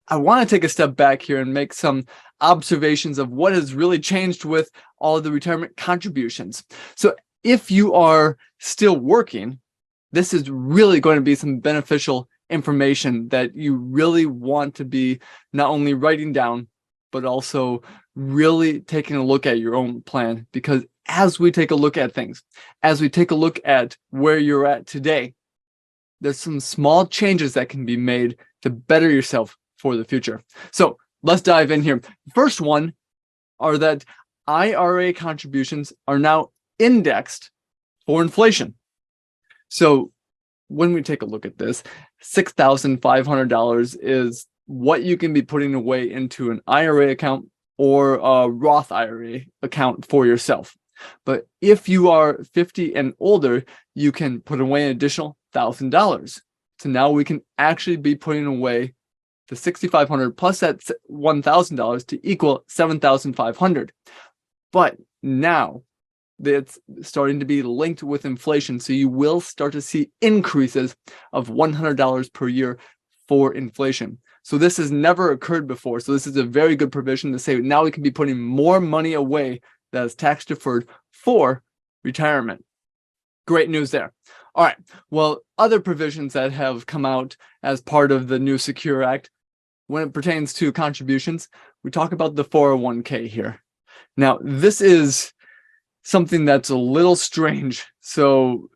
I want to take a step back here and make some observations of what has really changed with all of the retirement contributions. So if you are still working, this is really going to be some beneficial information that you really want to be not only writing down, but also really taking a look at your own plan. Because as we take a look at things, as we take a look at where you're at today, there's some small changes that can be made to better yourself for the future. So let's dive in here. First one are that IRA contributions are now indexed for inflation. So when we take a look at this, $6,500 is what you can be putting away into an IRA account or a Roth IRA account for yourself. But if you are 50 and older, you can put away an additional $1,000. So now we can actually be putting away the $6,500 plus that $1,000 to equal $7,500. But now it's starting to be linked with inflation, so you will start to see increases of $100 per year for inflation. So this has never occurred before. So this is a very good provision to say now we can be putting more money away that is tax deferred for retirement. Great news there. All right. Well, other provisions that have come out as part of the new Secure Act, when it pertains to contributions, we talk about the 401k here. Now, this is something that's a little strange. So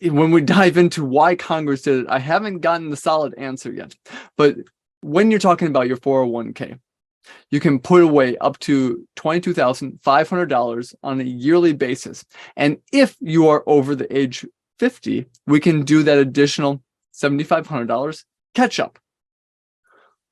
when we dive into why Congress did it, I haven't gotten the solid answer yet. But when you're talking about your 401k, you can put away up to $22,500 on a yearly basis. And if you are over the age 50, we can do that additional $7,500 catch up.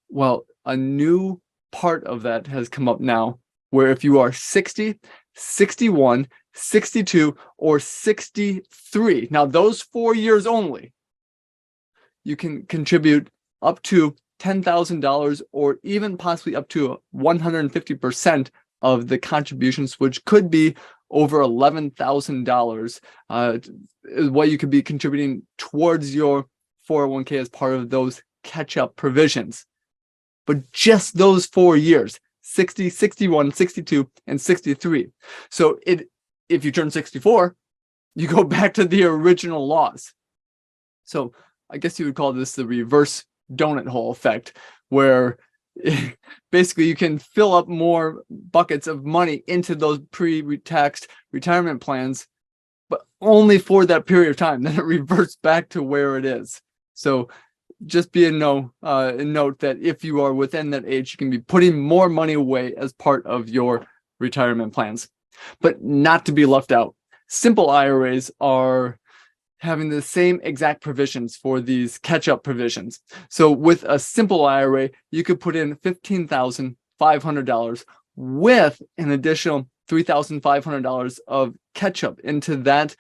Well, a new part of that has come up now, where if you are 60, 61, 62, or 63, now those 4 years only, you can contribute up to $10,000 or even possibly up to 150% of the contributions, which could be over $11,000, is what you could be contributing towards your 401k as part of those catch-up provisions. But just those 4 years, 60, 61, 62, and 63. So if you turn 64, you go back to the original laws. So I guess you would call this the reverse donut hole effect, where basically you can fill up more buckets of money into those pre-taxed retirement plans, but only for that period of time. Then it reverts back to where it is. So just be a note that if you are within that age, you can be putting more money away as part of your retirement plans. But not to be left out, simple IRAs are having the same exact provisions for these catch-up provisions. So with a simple IRA, you could put in $15,500 with an additional $3,500 of catch-up into that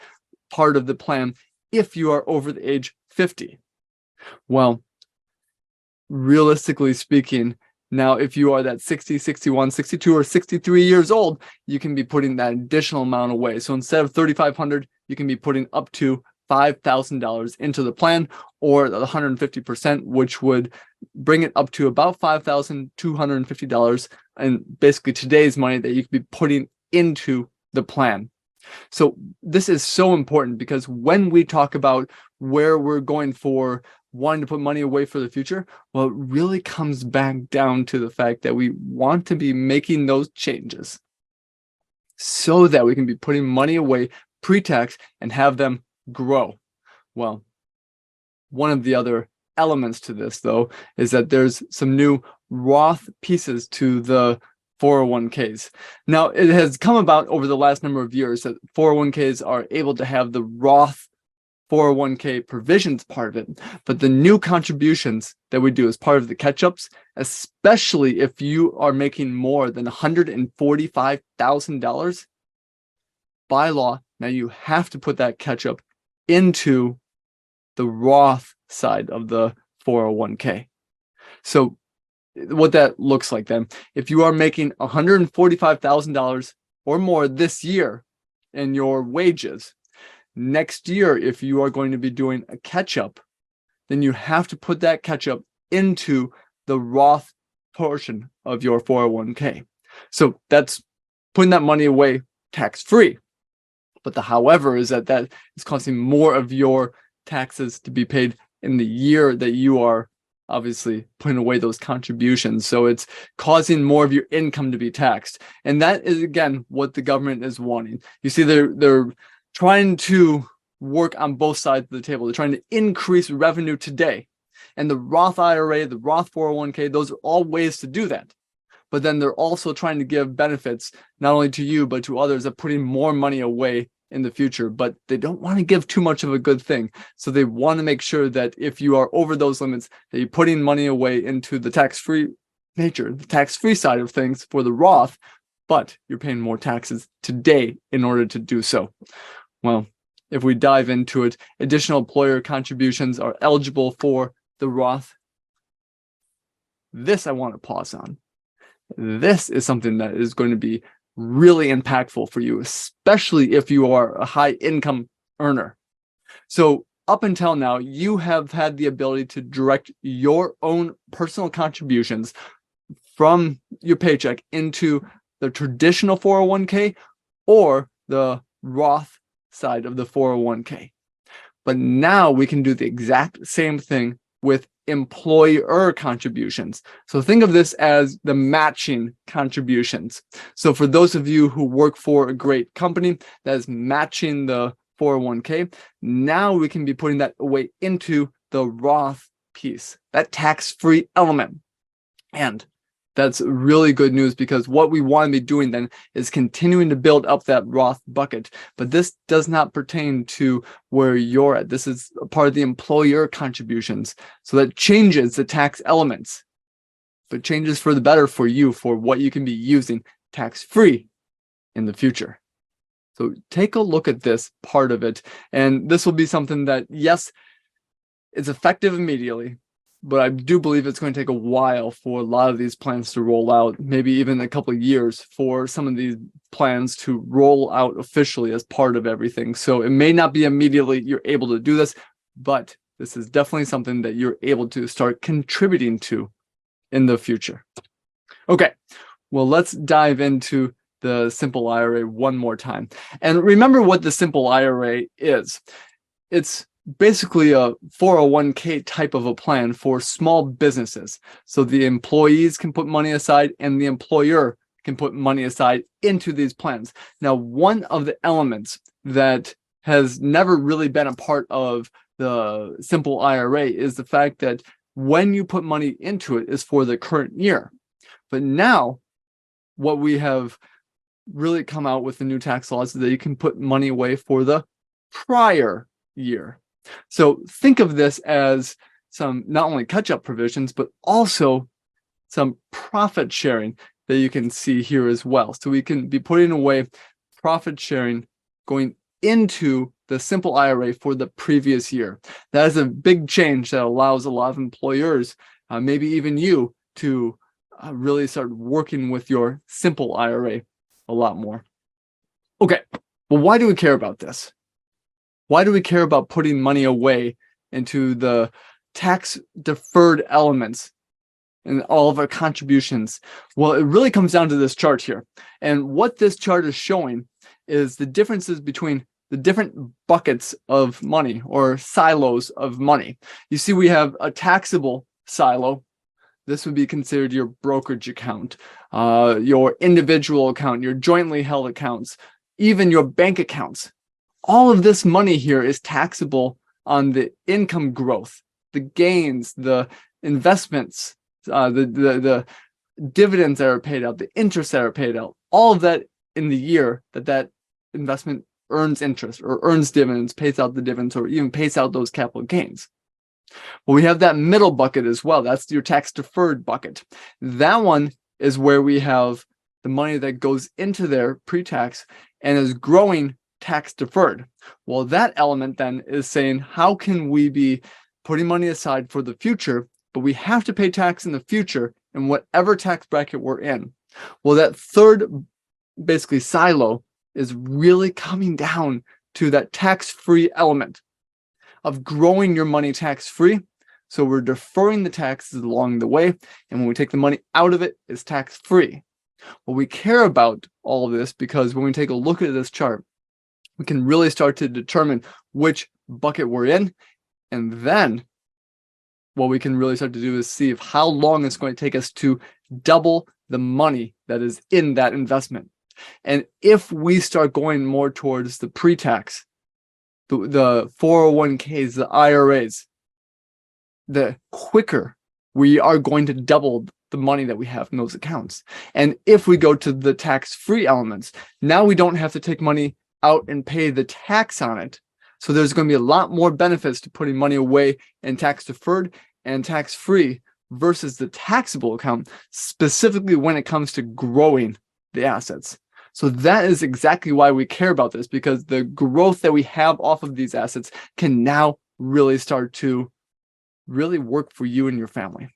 part of the plan if you are over the age 50. Well, realistically speaking, now if you are that 60, 61, 62, or 63 years old, you can be putting that additional amount away. So instead of $3,500, you can be putting up to $5,000 into the plan, or the 150%, which would bring it up to about $5,250, and basically today's money that you could be putting into the plan. So this is so important, because when we talk about where we're going for wanting to put money away for the future, well, it really comes back down to the fact that we want to be making those changes so that we can be putting money away pre-tax and have them grow. Well, one of the other elements to this, though, is that there's some new Roth pieces to the 401ks. Now, it has come about over the last number of years that 401ks are able to have the Roth 401k provisions part of it, but the new contributions that we do as part of the catch-ups, especially if you are making more than $145,000 by law, now you have to put that catch-up into the Roth side of the 401k. So what that looks like then, if you are making $145,000 or more this year in your wages, next year, if you are going to be doing a catch-up, then you have to put that catch-up into the Roth portion of your 401k. So that's putting that money away tax-free. But the however is that is causing more of your taxes to be paid in the year that you are obviously putting away those contributions. So it's causing more of your income to be taxed. And that is, again, what the government is wanting. You see, they're trying to work on both sides of the table. They're trying to increase revenue today. And the Roth IRA, the Roth 401k, those are all ways to do that. But then they're also trying to give benefits, not only to you, but to others, of putting more money away in the future. But they don't want to give too much of a good thing. So they want to make sure that if you are over those limits, that you're putting money away into the tax-free nature, the tax-free side of things for the Roth, but you're paying more taxes today in order to do so. Well, if we dive into it, additional employer contributions are eligible for the Roth. This I want to pause on. This is something that is going to be really impactful for you, especially if you are a high income earner. So up until now, you have had the ability to direct your own personal contributions from your paycheck into the traditional 401k or the Roth side of the 401k. But now we can do the exact same thing with employer contributions. So think of this as the matching contributions. So for those of you who work for a great company that is matching the 401k, now we can be putting that away into the Roth piece, that tax-free element. And that's really good news, because what we want to be doing then is continuing to build up that Roth bucket. But this does not pertain to where you're at. This is a part of the employer contributions. So that changes the tax elements, but changes for the better for you, for what you can be using tax-free in the future. So take a look at this part of it. And this will be something that, yes, it's effective immediately, but I do believe it's going to take a while for a lot of these plans to roll out, maybe even a couple of years for some of these plans to roll out officially as part of everything. So it may not be immediately you're able to do this, but this is definitely something that you're able to start contributing to in the future. Okay, well, let's dive into the simple IRA one more time. And remember what the simple IRA is. It's basically a 401k type of a plan for small businesses. So the employees can put money aside and the employer can put money aside into these plans. Now, one of the elements that has never really been a part of the simple IRA is the fact that when you put money into it is for the current year. But now what we have really come out with the new tax laws is that you can put money away for the prior year. So think of this as some not only catch-up provisions, but also some profit sharing that you can see here as well. So we can be putting away profit sharing going into the simple IRA for the previous year. That is a big change that allows a lot of employers, maybe even you, to really start working with your simple IRA a lot more. Okay, well, why do we care about this? Why do we care about putting money away into the tax deferred elements and all of our contributions? Well, it really comes down to this chart here. And what this chart is showing is the differences between the different buckets of money or silos of money. You see, we have a taxable silo. This would be considered your brokerage account, your individual account, your jointly held accounts, even your bank accounts. All of this money here is taxable on the income growth, the gains, the investments, the dividends that are paid out, the interest that are paid out, all of that in the year that investment earns interest or earns dividends, pays out the dividends, or even pays out those capital gains. Well, we have that middle bucket as well. That's your tax deferred bucket. That one is where we have the money that goes into there pre-tax and is growing tax deferred. Well, that element then is saying, how can we be putting money aside for the future, but we have to pay tax in the future in whatever tax bracket we're in? Well, that third basically silo is really coming down to that tax-free element of growing your money tax-free, So we're deferring the taxes along the way. And when we take the money out of it, it's tax-free. Well, we care about all of this because when we take a look at this chart, we can really start to determine which bucket we're in. And then what we can really start to do is see if how long it's going to take us to double the money that is in that investment. And if we start going more towards the pre-tax, the 401ks, the IRAs, the quicker we are going to double the money that we have in those accounts. And if we go to the tax-free elements, now we don't have to take money out and pay the tax on it. So there's going to be a lot more benefits to putting money away in tax-deferred and tax-free versus the taxable account, specifically when it comes to growing the assets. So that is exactly why we care about this, because the growth that we have off of these assets can now really start to really work for you and your family.